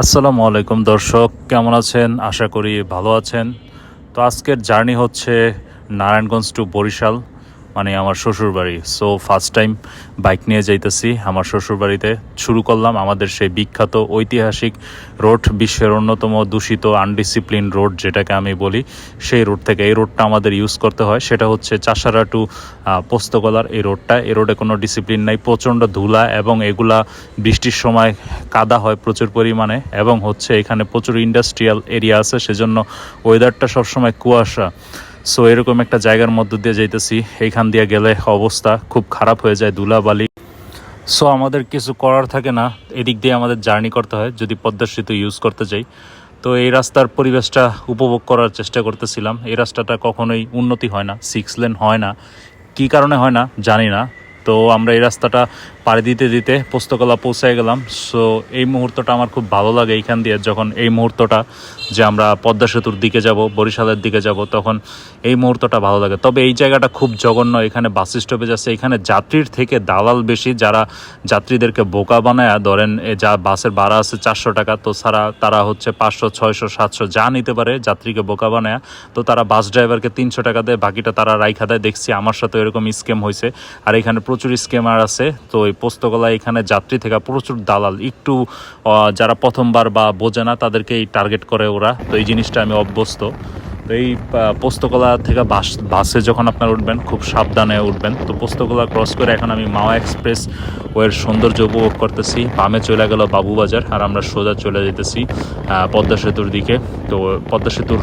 আসসালামু আলাইকুম দর্শক, কেমন আছেন? আশা করি ভালো আছেন। তো আজকের জার্নি হচ্ছে নারায়ণগঞ্জ টু বরিশাল, মানে আমার শ্বশুরবাড়ি। সো ফার্স্ট টাইম বাইক নিয়ে যাইতেছি আমার শ্বশুরবাড়িতে। শুরু করলাম আমাদের সেই বিখ্যাত ঐতিহাসিক রোড, বিশ্বের অন্যতম দূষিত আনডিসিপ্লিন রোড যেটাকে আমি বলি, সেই রোড থেকে। এই রোডটা আমাদের ইউজ করতে হয়, সেটা হচ্ছে চাষারা টু পোস্তগোলার এই রোডটা। এই রোডে কোনো ডিসিপ্লিন নাই, প্রচণ্ড ধুলা এবং এগুলা বৃষ্টির সময় কাদা হয় প্রচুর পরিমাণে, এবং হচ্ছে এখানে প্রচুর ইন্ডাস্ট্রিয়াল এরিয়া আছে, সেজন্য ওয়েদারটা সবসময় কুয়াশা। সো এরকম একটা জায়গার মধ্য দিয়ে যাইতেছি, এইখান দিয়ে গেলে অবস্থা খুব খারাপ হয়ে যায়, ধুলাবালি। সো আমাদের কিছু করার থাকে না, এদিক দিয়ে আমাদের জার্নি করতে হয় যদি পদ্মা সেতু ইউজ করতে চাই। তো এই রাস্তার পরিবেশটা উপভোগ করার চেষ্টা করতেছিলাম। এই রাস্তাটা কখনোই উন্নতি হয় না, 6 লেন হয় না। কী কারণে হয় না জানি না। তো আমরা এই রাস্তাটা পাড়ি দিতে দিতে পোস্তকলা পৌঁছায় গেলাম। সো এই মুহূর্তটা আমার খুব ভালো লাগে এইখান দিয়ে, যখন এই মুহূর্তটা যে আমরা পদ্মা সেতুর দিকে যাব, বরিশালের দিকে যাব, তখন এই মুহূর্তটা ভালো লাগে। তবে এই জায়গাটা খুব জঘন্য, এখানে বাস স্টপেজ আছে, এখানে যাত্রীর থেকে দালাল বেশি, যারা যাত্রীদেরকে বোকা বানায়। ধরেন যা বাসের ভাড়া আছে 400 টাকা, তো তারা হচ্ছে 500, 600, 700 যা নিতে পারে যাত্রীকে বোকা বানায়। তো তারা বাস ড্রাইভারকে 300 টাকা দেয়, বাকিটা তারা রাইখা দেয়। দেখছি আমার সাথে এরকম স্ক্যাম হয়েছে, আর এখানে প্রচুর স্ক্যামার আছে। তো এই পোস্তগোলা এখানে যাত্রী থেকে প্রচুর দালাল, একটু যারা প্রথমবার বা বোঝে না তাদেরকেই টার্গেট করে ওরা। তো এই জিনিসটা আমি অভ্যস্ত। তো এই পোস্তগোলা থেকে বাসে যখন আপনারা উঠবেন খুব সাবধানে উঠবেন। তো পোস্তগোলা ক্রস করে এখন আমি মাওয়া এক্সপ্রেস ওয়ের সৌন্দর্য উপভোগ করতেছি। বামে চলে গেল বাবুবাজার, আর আমরা সোজা চলে যেতেছি পদ্মা সেতুর দিকে। তো পদ্মা সেতুর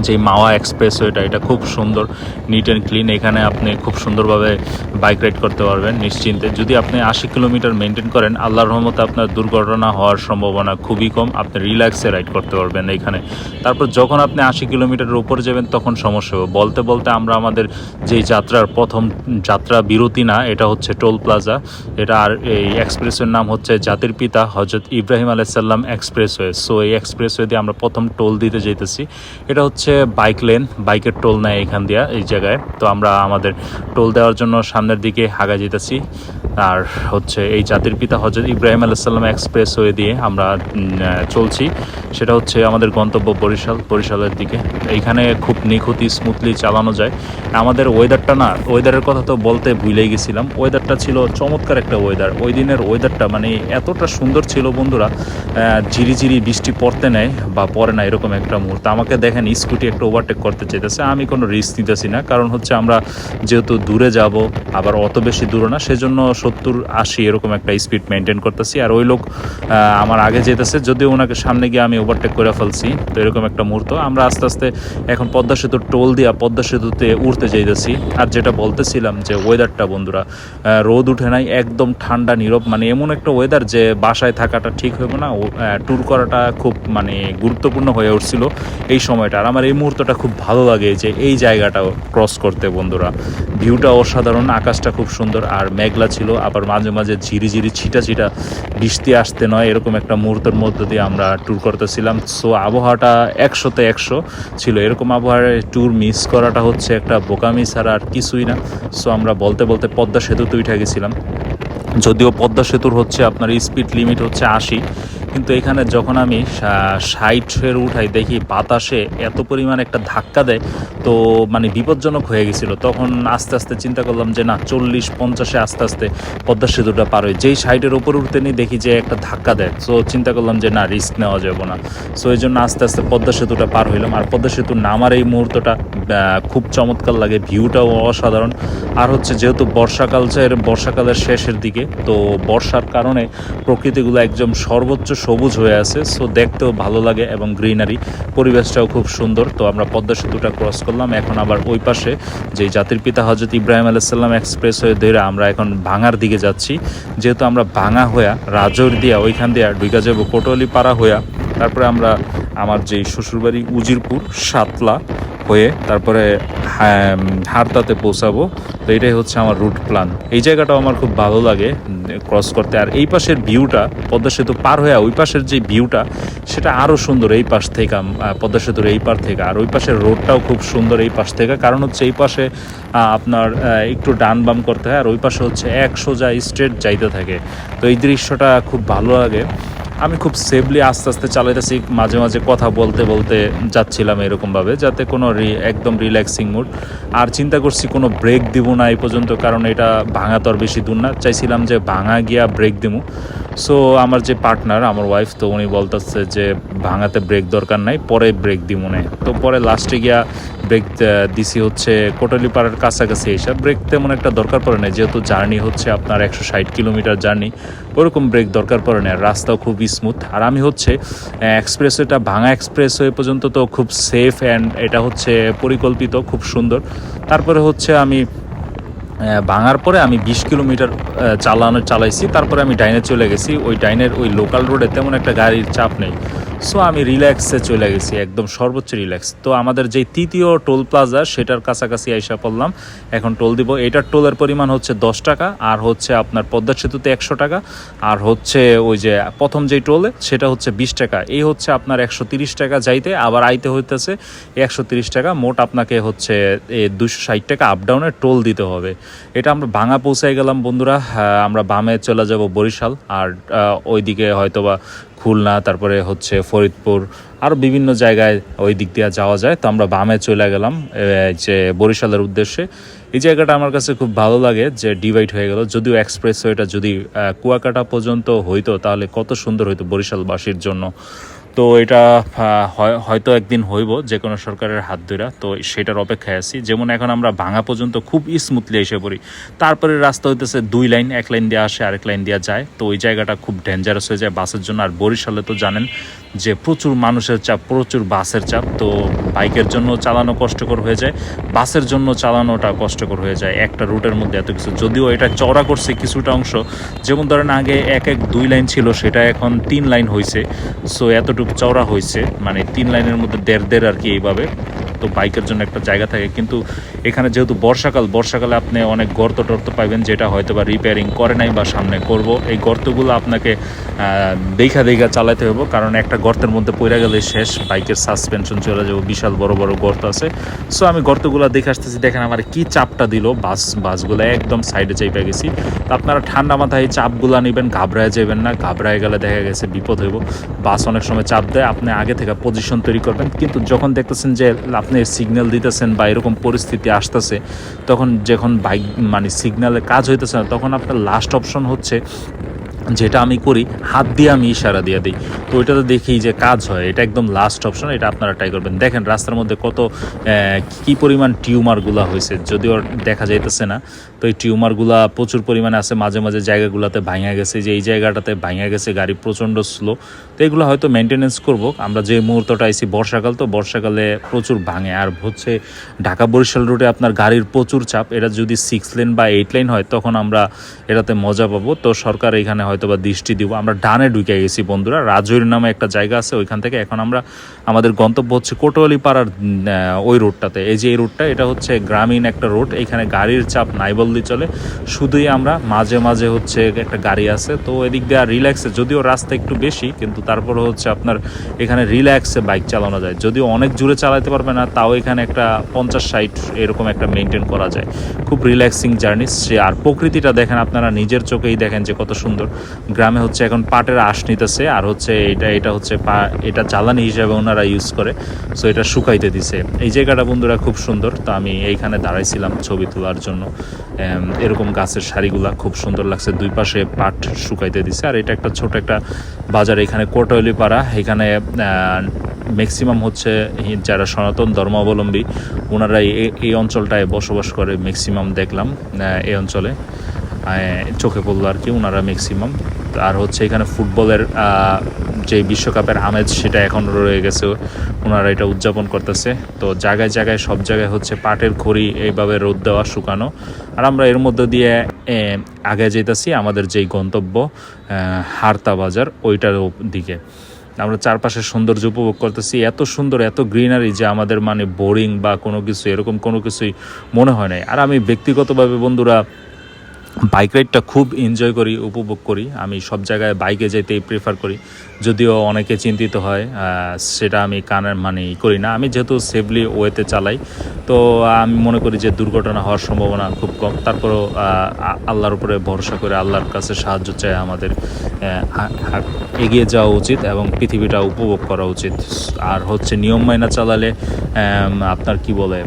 যে মাওয়া এক্সপ্রেসওয়েটা, এটা খুব সুন্দর, নিট অ্যান্ড ক্লিন। এখানে আপনি খুব সুন্দরভাবে বাইক রাইড করতে পারবেন নিশ্চিন্তে। যদি আপনি 80 কিলোমিটার মেনটেন করেন, আল্লাহর রহমতে আপনার দুর্ঘটনা হওয়ার সম্ভাবনা খুবই কম। আপনি রিল্যাক্সে রাইড করতে পারবেন এইখানে। তারপর যখন আপনি 80 কিলোমিটারের উপরে যাবেন তখন সমস্যা হবে। বলতে বলতে আমরা আমাদের যেই যাত্রার প্রথম যাত্রা বিরতি না, এটা হচ্ছে টোল প্লাজা। এটা, আর এই এক্সপ্রেসওয়ের নাম হচ্ছে জাতির পিতা হজরত ইব্রাহিম আলাইহিস সালাম এক্সপ্রেসওয়ে। সো এই এক্সপ্রেসওয়ে দিয়ে আমরা প্রথম টোল দিতে যেতেছি। এটা হচ্ছে বাইক লেন, বাইকের টোল নেয় এখান দিয়া এই জায়গায়। তো আমরা আমাদের টোল দেওয়ার জন্য সামনের দিকে আগা যেতেছি। আর হচ্ছে এই জাতির পিতা হজরত ইব্রাহিম আলাইহিস সালাম এক্সপ্রেসওয়ে দিয়ে আমরা চলছি। সেটা হচ্ছে আমাদের গন্তব্য বরিশালের দিকে। এইখানে খুব নিখুঁত স্মুথলি চালানো যায়। আমাদের ওয়েদারটা না, ওয়েদারের কথা তো বলতে ভুলেই গেছিলাম। ওয়েদারটা ছিল চমৎকার একটা ওয়েদার। ওই দিনের ওয়েদারটা মানে এতটা সুন্দর ছিল বন্ধুরা, ঝিরিঝিরি বৃষ্টি পড়তে নেয় বা পড়ে না, এরকম একটা মুহূর্ত। আমাকে দেখেন স্কুটি একটা ওভারটেক করতে চাইতেছে, আমি কোনো রিস্ক নিতেছি না, কারণ হচ্ছে আমরা যেহেতু দূরে যাব, আবার অত বেশি দূরে না, সেজন্য 70-80 এরকম একটা স্পিড মেনটেন করতেছি। আর ওই লোক আমার আগে যেতেছে, যদিও ওনাকে সামনে গিয়ে আমি ওভারটেক করে ফেলছি। তো এরকম একটা মুহূর্ত। আমরা আস্তে আস্তে এখন পদ্মা সেতুর টোল দিয়া পদ্মা সেতুতে উঠতে যাইতেছি। আর যেটা বলতেছিলাম যে ওয়েদারটা বন্ধুরা, রোদ উঠে নাই, একদম ঠান্ডা নীরব, মানে এমন একটা ওয়েদার যে বাসায় থাকাটা ঠিক হবে না, ট্যুর করাটা খুব মানে গুরুত্বপূর্ণ হয়ে উঠছিল এই সময়টা। আর আমার এই মুহূর্তটা খুব ভালো লাগে যে এই জায়গাটা ক্রস করতে বন্ধুরা। ভিউটা অসাধারণ, আকাশটা খুব সুন্দর, আর মেঘলা ছিল, আবার মাঝে মাঝে ঝিরিঝিরি ছিটা বৃষ্টি আসতে নয়, এরকম একটা মুহূর্তের মধ্য দিয়ে আমরা ট্যুর করতেছিলাম। সো আবহাওয়াটা 100তে 100 ছিল। এরকম আবহাওয়ার ট্যুর মিস করাটা হচ্ছে একটা বোকামি ছাড়া আর কিছুই না। সো আমরা বলতে বলতে পদ্মা সেতুতে উঠে গেছিলাম। যদিও পদ্মা সেতুর হচ্ছে আপনার স্পিড লিমিট হচ্ছে 80, কিন্তু এখানে যখন আমি 60-এর উঠাই, দেখি বাতাসে এত পরিমাণ একটা ধাক্কা দেয়, তো মানে বিপজ্জনক হয়ে গেছিলো। তখন আস্তে আস্তে চিন্তা করলাম যে না, 40-50-এ আস্তে আস্তে পদ্মা সেতুটা পার হয়। যেই 60-এর উপর উঠতে নিয়ে দেখি যে একটা ধাক্কা দেয়, সো চিন্তা করলাম যে না, রিস্ক নেওয়া যাবে না। সো এই জন্য আস্তে আস্তে পদ্মা সেতুটা পার হইলাম। আর পদ্মা সেতুর নামার এই মুহূর্তটা খুব চমৎকার লাগে, ভিউটাও অসাধারণ। আর হচ্ছে যেহেতু বর্ষাকালের শেষের দিকে, তো বর্ষার কারণে প্রকৃতিগুলো একদম সর্বোচ্চ সবুজ হয়ে আছে। সো দেখতেও ভালো লাগে এবং গ্রিনারি, পরিবেশটাও খুব সুন্দর। তো আমরা পদ্মা সেতুটা ক্রস করলাম। এখন আবার ওই পাশে যে জাতির পিতা হজরত ইব্রাহিম আলাইহিস সালাম এক্সপ্রেস হয়ে ধরে আমরা এখন ভাঙার দিকে যাচ্ছি। যেহেতু আমরা ভাঙা হইয়া রাজৌর দিয়া ওইখান দিয়ে ঢুকে যাবো কোটোয়ালি পাড়া হইয়া, তারপরে আমরা আমার যেই শ্বশুরবাড়ি উজিরপুর সাতলা হয়ে তারপরে হারতাতে পৌঁছাবো। তো এটাই হচ্ছে আমার রুট প্ল্যান। এই জায়গাটাও আমার খুব ভালো লাগে ক্রস করতে। আর এই পাশের ভিউটা, পদ্মা সেতু পার হয়ে ওই পাশের যে ভিউটা, সেটা আরও সুন্দর এই পাশ থেকে, পদ্মা সেতুর এই পার থেকে। আর ওই পাশের রোডটাও খুব সুন্দর এই পাশ থেকে, কারণ হচ্ছে এই পাশে আপনার একটু ডান বাম করতে হয়, আর ওই পাশে হচ্ছে 1 সোজা স্ট্রেট যাইতে থাকে। তো এই দৃশ্যটা খুব ভালো লাগে। আমি খুব সেফলি আস্তে আস্তে চালাইতেছি, মাঝে মাঝে কথা বলতে বলতে যাচ্ছিলাম এরকমভাবে, যাতে কোনো একদম রিল্যাক্সিং মুড। আর চিন্তা করছি কোনো ব্রেক দিব না এই পর্যন্ত, কারণ এটা ভাঙা তো আর বেশি দূর না, চাইছিলাম যে ভাঙা গিয়া ব্রেক দিব। সো আমার যে পার্টনার, আমার ওয়াইফ, তো উনি বলতেছে যে ভাঙাতে ব্রেক দরকার নাই, পরে ব্রেক দিব না। তো পরে লাস্টে গিয়া ব্রেক দিছি হচ্ছে কোটালীপাড়ার কাছাকাছি এসে। ব্রেক তেমন একটা দরকার পড়ে না, যেহেতু জার্নি হচ্ছে আপনার 160 কিলোমিটার জার্নি, ওরকম ব্রেক দরকার পড়ে না। রাস্তাও খুব স্মুথ। আর আমি হচ্ছে এক্সপ্রেসওয়েটা, ভাঙা এক্সপ্রেসওয়ে পর্যন্ত তো খুব সেফ অ্যান্ড এটা হচ্ছে পরিকল্পিত, খুব সুন্দর। তারপরে হচ্ছে আমি ভাঙার পরে আমি 20 কিলোমিটার চালাইছি, তারপরে আমি ডাইনে চলে গেছি। ওই ডাইনের ওই লোকাল রোডে তেমন একটা গাড়ির চাপ নেই, সো আমি রিল্যাক্সে চলে গেছি, একদম সর্বোচ্চ রিল্যাক্স। তো আমাদের যেই তৃতীয় টোল প্লাজা, সেটার কাছাকাছি আইসা পড়লাম। এখন টোল দিব। এটার টোলের পরিমাণ হচ্ছে 10 টাকা, আর হচ্ছে আপনার পদ্মা সেতুতে 100 টাকা, আর হচ্ছে ওই যে প্রথম যেই টোলে সেটা হচ্ছে 20 টাকা। এই হচ্ছে আপনার 130 টাকা যাইতে, আবার আইতে হইতেছে 130 টাকা। মোট আপনাকে হচ্ছে 260 টাকা আপ ডাউনের টোল দিতে হবে। এটা আমরা ভাঙা পৌঁছায় গেলাম বন্ধুরা। আমরা বামে চলে যাব বরিশাল, আর ওইদিকে হয়তোবা খুলনা, তারপরে হচ্ছে ফরিদপুর, আর বিভিন্ন জায়গায় ওই দিক দিয়ে যাওয়া যায়। তো আমরা বামে চলে গেলাম যে বরিশালের উদ্দেশ্যে। এই জায়গাটা আমার কাছে খুব ভালো লাগে যে ডিভাইড হয়ে গেল। যদিও এক্সপ্রেসওয়েটা যদি কুয়াকাটা পর্যন্ত হইতো তাহলে কত সুন্দর হইতো বরিশালবাসীর জন্য। তো এটা হয়তো একদিন হইব যে কোনো সরকারের হাত ধরা, তো সেটার অপেক্ষায় আছি। যেমন এখন আমরা ভাঙা পর্যন্ত খুব স্মুথলি এসে পড়ি, তারপরে রাস্তা হইতেছে 2 লাইন, 1 লাইন দিয়ে আসে, আরেক লাইন দিয়ে যায়। তো ওই জায়গাটা খুব ডেঞ্জারাস হয়ে যায় বাসের জন্য। আর বরিশালে তো জানেন যে প্রচুর মানুষের চাপ, প্রচুর বাসের চাপ। তো বাইকের জন্য চালানো কষ্টকর হয়ে যায়, বাসের জন্য চালানোটা কষ্টকর হয়ে যায় একটা রুটের মধ্যে এত কিছু। যদিও এটা চওড়া করছে কিছুটা অংশ, যেমন ধরেন আগে 2 লাইন ছিল, সেটা এখন 3 লাইন হয়েছে। সো এতটুকু চওড়া হয়েছে, মানে 3 লাইনের মধ্যে দেড় আর কি এইভাবে। তো বাইকের জন্য একটা জায়গা থাকে, কিন্তু এখানে যেহেতু বর্ষাকালে আপনি অনেক গর্ত টর্ত পাইবেন, যেটা হয়তো বা রিপেয়ারিং করে নাই বা সামনে করব। এই গর্তগুলো আপনাকে দেখা চালাতে হবে, কারণ একটা গর্তের মধ্যে পড়ে গেলে শেষ, বাইকের সাসপেনশন চলে যাবে। বিশাল বড় বড় গর্ত আছে। সো আমি গর্তগুলো দেখে আসতেছি। দেখেন আমার কি চাপটা দিল, বাসগুলো একদম সাইডে চাইপে গেছি। তো আপনারা ঠান্ডা মাথায় এই চাপগুলো নেবেন, ঘাবড়ায় যাবেন না। ঘাবড়ায় গেলে দেখা গেছে বিপদ হইব। বাস অনেক সময় চাপ দেয়, আপনি আগে থেকে পজিশন তৈরি করবেন। কিন্তু যখন দেখতেছেন যে আপনি সিগন্যাল দিতেছেন বা এরকম পরিস্থিতি আসতেছে, তখন যখন বাইক মানে সিগন্যালে কাজ হইতেছে না, তখন আপনার লাস্ট অপশন হচ্ছে, যেটা আমি করি, হাত দিয়ে আমি ইশারা দিয়ে দিই। তো ওইটাতে দেখি যে কাজ হয়, এটা একদম লাস্ট অপশন, এটা আপনারা ট্রাই করবেন। দেখেন রাস্তার মধ্যে কত কী পরিমাণ টিউমারগুলো হয়েছে, যদিও দেখা যাইতেছে না। তো এই টিউমারগুলা প্রচুর পরিমাণে আছে, মাঝে মাঝে জায়গাগুলোতে ভাঙা গেছে, যে এই জায়গাটাতে ভাঙা গেছে, গাড়ি প্রচণ্ড স্লো। তো এগুলো হয়তো মেনটেনেন্স করব। আমরা যে মুহূর্তটা আইছি বর্ষাকাল, তো বর্ষাকালে প্রচুর ভাঙে। আর হচ্ছে ঢাকা বরিশাল রুটে আপনার গাড়ির প্রচুর চাপ। এটা যদি 6 লেন বা 8 লাইন হয়, তখন আমরা এটাতে মজা পাবো। তো সরকার এখানে হয়তো বা দৃষ্টি দিব। আমরা ডানে ঢুকে গেছি বন্ধুরা, রাজৈর নামে একটা জায়গা আছে, ওইখান থেকে এখন আমরা আমাদের গন্তব্য হচ্ছে কোটোয়ালিপাড়ার ওই রোডটাতে। এই যে এই রোডটা, এটা হচ্ছে গ্রামীণ একটা রোড, এখানে গাড়ির চাপ নাই বললেই চলে। শুধুই আমরা মাঝে মাঝে হচ্ছে একটা গাড়ি আছে, তো এদিক দিয়ে আর রিল্যাক্সে, যদিও রাস্তা একটু বেশি, কিন্তু তারপরে হচ্ছে আপনার এখানে রিল্যাক্সে বাইক চালানো যায়। যদিও অনেক জোরে চালাতে পারবে না, তাও এখানে একটা 50-60 এরকম একটা মেনটেন করা যায়। খুব রিল্যাক্সিং জার্নি। আর প্রকৃতিটা দেখেন আপনারা নিজের চোখেই দেখেন যে কত সুন্দর। গ্রামে হচ্ছে এখন পাটের আঁশ নিতেছে, আর হচ্ছে এটা হচ্ছে এটা জ্বালানি হিসাবে ওনারা ইউজ করে। সো এটা শুকাইতে দিছে। এই জায়গাটা বন্ধুরা খুব সুন্দর। তো আমি এইখানে দাঁড়াইছিলাম ছবি তোলার জন্য। এরকম গাছের সারিগুলা খুব সুন্দর লাগছে, দুই পাশে পাট শুকাইতে দিছে। আর এটা একটা ছোট একটা বাজার, এখানে কোটোয়ালিপাড়া। এখানে ম্যাক্সিমাম হচ্ছে যারা সনাতন ধর্মাবলম্বী, ওনারা এই অঞ্চলটায় বসবাস করে ম্যাক্সিমাম দেখলাম এই অঞ্চলে, চোখে পড়লো আর কি, ওনারা ম্যাক্সিমাম। আর হচ্ছে এখানে ফুটবলের যে বিশ্বকাপের আমেজ, সেটা এখন রয়ে গেছে, ওনারা এটা উদযাপন করতেছে। তো জায়গায় জায়গায় সব জায়গায় হচ্ছে পাটের খড়ি এইভাবে রোদ দেওয়া, শুকানো। আর আমরা এর মধ্যে দিয়ে আগে যেতেছি আমাদের যেই গন্তব্য হারতা বাজার, ওইটার দিকে। আমরা চারপাশের সৌন্দর্য উপভোগ করতেছি, এত সুন্দর, এত গ্রিনারি, যে আমাদের মানে বোরিং বা কোনো কিছু এরকম কোনো কিছুই মনে হয় নাই। আর আমি ব্যক্তিগতভাবে বন্ধুরা বাইক রাইডটা খুব এনজয় করি, উপভোগ করি। আমি সব জায়গায় বাইকে যেতেই প্রেফার করি, যদিও অনেকে চিন্তিত হয়, সেটা আমি কানের মানে করি না। আমি যেহেতু সেফলি ওয়েতে চালাই, তো আমি মনে করি যে দুর্ঘটনা হওয়ার সম্ভাবনা খুব কম। তারপরেও আল্লাহর উপরে ভরসা করে আল্লাহর কাছে সাহায্য চাই, আমাদের এগিয়ে যাওয়া উচিত এবং পৃথিবীটা উপভোগ করা উচিত। আর হচ্ছে নিয়ম মাইনা চালালে আপনার কি বলে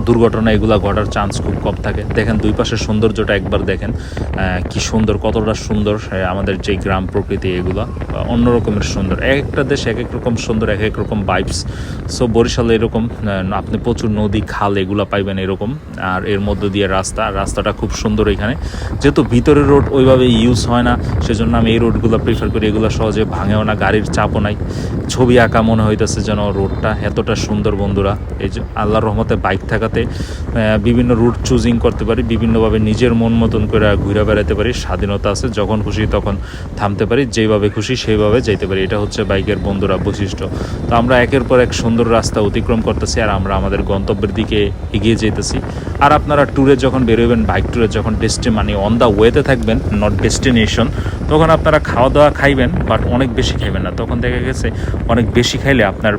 দুর্ঘটনা এগুলা ঘটার চান্স খুব কম থাকে। দেখেন দুই পাশের সৌন্দর্যটা একবার দেখেন, কি সুন্দর, কতটা সুন্দর আমাদের যে গ্রাম প্রকৃতি, এগুলা অন্যরকমের সুন্দর। এক একটা দেশ এক এক রকম সুন্দর, এক এক রকম ভাইবস। সো বরিশালে এরকম আপনি প্রচুর নদী, খাল এগুলা পাইবেন এরকম। আর এর মধ্য দিয়ে রাস্তাটা খুব সুন্দর এখানে। যেহেতু ভিতরের রোড ওইভাবে ইউজ হয় না, সেজন্য আমি এই রোডগুলো প্রিফার করি। এগুলো সহজে ভাঙেও না, গাড়ির চাপও নাই। ছবি আঁকা মনে হইতেছে যেন রোডটা এতটা সুন্দর বন্ধুরা। এই যে আল্লাহর রহমতে বাইক থাকাতে বিভিন্ন রুট চুজিং করতে পারি, বিভিন্নভাবে নিজের মন মতন করে ঘুরে বেড়াতে পারি, স্বাধীনতা আছে, যখন খুশি তখন থামতে পারি, যেভাবে খুশি সেইভাবে যাইতে পারি। এটা হচ্ছে বাইকের বন্ধুরা বৈশিষ্ট্য। তো আমরা একের পর এক সুন্দর রাস্তা অতিক্রম করতেছি, আর আমরা আমাদের গন্তব্যের দিকে এগিয়ে যেতেছি। আর আপনারা ট্যুরে যখন বেরোবেন, বাইক ট্যুরে যখন মানে অন দ্য ওয়েতে থাকবেন, নট ডেস্টিনেশন, তখন আপনারা খাওয়া দাওয়া খাইবেন, বাট অনেক বেশি খাইবেন না। তখন দেখা গেছে অনেক বেশি খাইলে আপনার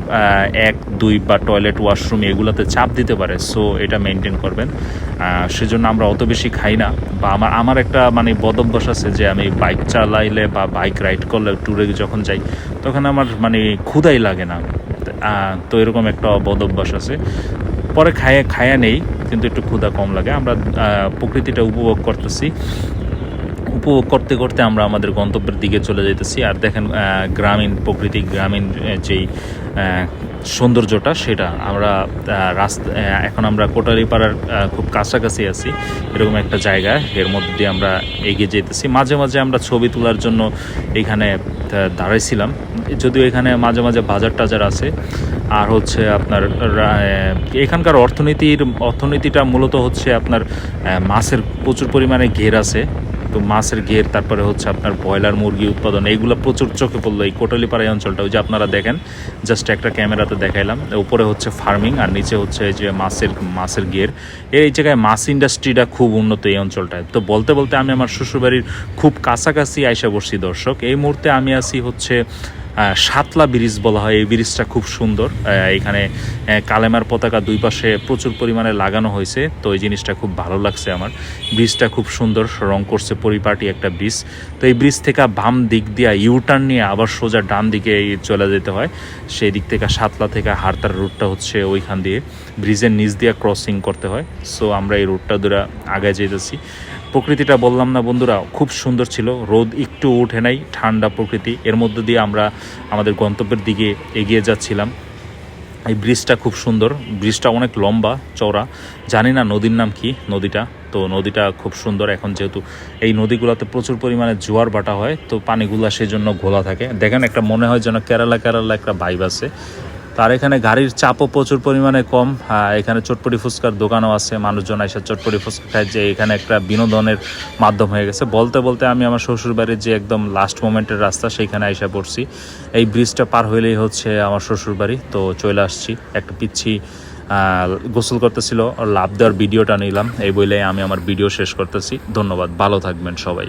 1-2 বা টয়লেট, ওয়াশরুম এগুলোতে চাপ দিতে পারে। সো এটা মেনটেন করবেন। সেজন্য আমরা অত বেশি খাই না। বা আমার একটা মানে বদভ্যাস আছে যে আমি বাইক চালাইলে বা বাইক রাইড করলে, ট্যুরে যখন যাই, তখন আমার মানে ক্ষুধাই লাগে না। তো এরকম একটা বদভ্যাস আছে। পরে খায়া নেই, কিন্তু একটু ক্ষুধা কম লাগে। আমরা প্রকৃতিটা উপভোগ করতেছি, উপভোগ করতে করতে আমরা আমাদের গন্তব্যের দিকে চলে যেতেছি। আর দেখেন গ্রামীণ প্রকৃতি, গ্রামীণ যেই সৌন্দর্যটা, সেটা আমরা এখন আমরা কোটালীপাড়ার খুব কাছাকাছি আছি, এরকম একটা জায়গা। এর মধ্যে দিয়ে আমরা এগিয়ে যেতেছি। মাঝে মাঝে আমরা ছবি তোলার জন্য এখানে দাঁড়াইছিলাম, যদিও এখানে মাঝে মাঝে বাজার টাজার আছে। আর হচ্ছে আপনার এখানকার অর্থনীতিটা মূলত হচ্ছে আপনার মাছের প্রচুর পরিমাণে ঘের আছে, তো মাছের ঘের, তারপরে হচ্ছে আপনার ব্রয়লার মুরগি উৎপাদন, এইগুলো প্রচুর চোখে পড়লো এই কোটালীপাড়া অঞ্চলটা। ওই যে আপনারা দেখেন, জাস্ট একটা ক্যামেরাতে দেখাইলাম, উপরে হচ্ছে ফার্মিং আর নিচে হচ্ছে যে মাছের ঘের। এই জায়গায় মাছ ইন্ডাস্ট্রিটা খুব উন্নত এই অঞ্চলটায়। তো বলতে বলতে আমি আমার শ্বশুরবাড়ির খুব কাছাকাছি আইসা বসছি দর্শক। এই মুহূর্তে আমি আছি হচ্ছে সাতলা ব্রিজ বলা হয়, এই ব্রিজটা খুব সুন্দর। এখানে কালেমার পতাকা দুই পাশে প্রচুর পরিমাণে লাগানো হয়েছে, তো এই জিনিসটা খুব ভালো লাগছে আমার। ব্রিজটা খুব সুন্দর রং করছে, পরিপাটি একটা ব্রিজ। তো এই ব্রিজ থেকে বাম দিক দিয়ে ইউটার্ন নিয়ে আবার সোজা ডান দিকে চলে যেতে হয়। সেই দিক থেকে সাতলা থেকে হারতার রুটটা হচ্ছে ওইখান দিয়ে ব্রিজের নিচ দিয়ে ক্রসিং করতে হয়। সো আমরা এই রুটটা ধরে আগায় যেতেছি। প্রকৃতিটা বললাম না বন্ধুরা, খুব সুন্দর ছিল। রোদ একটু উঠে নাই, ঠান্ডা প্রকৃতি। এর মধ্যে দিয়ে আমরা আমাদের গন্তব্যের দিকে এগিয়ে যাচ্ছিলাম। এই ব্রিজটা খুব সুন্দর, ব্রিজটা অনেক লম্বা চওড়া। জানি না নদীর নাম কি নদীটা, তো নদীটা খুব সুন্দর। এখন যেহেতু এই নদীগুলোতে প্রচুর পরিমাণে জোয়ার ভাটা হয়, তো পানিগুলা সেই জন্য ঘোলা থাকে। দেখেন একটা মনে হয় যেন কেরালা একটা ভাইব আছে। তার এখানে গাড়ির চাপও প্রচুর পরিমাণে কম। এখানে চটপটি ফুচকার দোকানও আছে, মানুষজন এসে চটপটি ফুচকা খায়, যে এখানে একটা বিনোদনের মাধ্যম হয়ে গেছে। বলতে বলতে আমি আমার শ্বশুরবাড়ির যে একদম লাস্ট মোমেন্টের রাস্তা, সেইখানে এসে পড়ছি। এই ব্রিজটা পার হইলেই হচ্ছে আমার শ্বশুরবাড়ি। তো চলে আসছি। একটা পিচ্ছি গোসল করতেছিল, লাভ দেওয়ার ভিডিওটা নিলাম, এই বলে আমি আমার ভিডিও শেষ করতেছি। ধন্যবাদ, ভালো থাকবেন সবাই।